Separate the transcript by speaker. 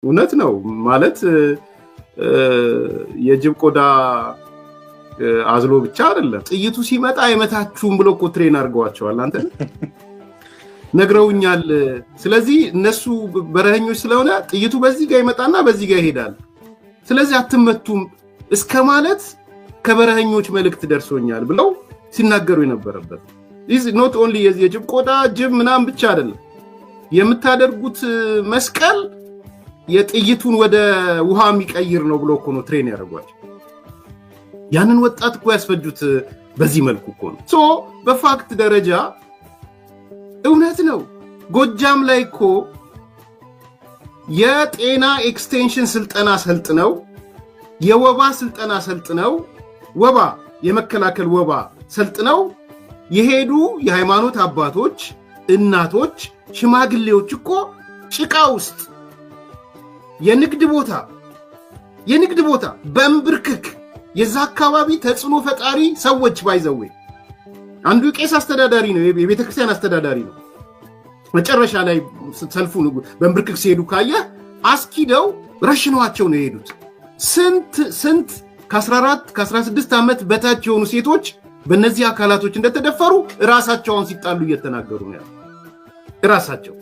Speaker 1: እውነት ነው ማለት የጅብ ቆዳ አዝሎ ብቻ አይደለም ጥይቱ ሲመጣ አይመታችሁም ብሎ እኮ ትሬን አድርገዋቸዋል አንተ ነግረውኛል ስለዚህ እነሱ በረሃኞች ስለሆነ ጥይቱ በዚህ ጋር ይመጣና በዚህ ጋር ይሄዳል ስለዚህ አትመቱም እስከ ማለት ከበረሃኞች መልእክት ደርሶኛል ብለው ሲናገሩ የነበረበት is not only የጅብ ቆዳ ጅብ ምናም ብቻ አይደለም የምታደርጉት መስቀል የጥይቱን ወደ ውሃ የሚቀይር ነው ብሎ እኮ ነው ትሬን ያደርጓቸው ያንን ወጣት እኮ ያስፈጁት በዚህ መልኩ እኮ ነው ሶ በፋክት ደረጃ እውነት ነው ጎጃም ላይ እኮ የጤና ኤክስቴንሽን ስልጠና ሰልጥነው የወባ ስልጠና ሰልጥነው ወባ የመከላከል ወባ ሰልጥነው የሄዱ የሃይማኖት አባቶች እናቶች ሽማግሌዎች እኮ ጭቃ ውስጥ የንግድ ቦታ በእምብርክክ የዛ አካባቢ ተጽዕኖ ፈጣሪ ሰዎች ባይዘው አንዱ ቄስ አስተዳዳሪ ነው የቤተክርስቲያን አስተዳዳሪ ነው መጨረሻ ላይ ሰልፉ በእምብርክክ ሲሄዱ ካየ አስኪደው ረሽኗቸው ነው የሄዱት ስንት ከ14 ከ16 ዓመት በታች የሆኑ ሴቶች በእነዚህ አካላቶች እንደተደፈሩ ራሳቸውን ሲጣሉ እየተናገሩ ነው ራሳቸው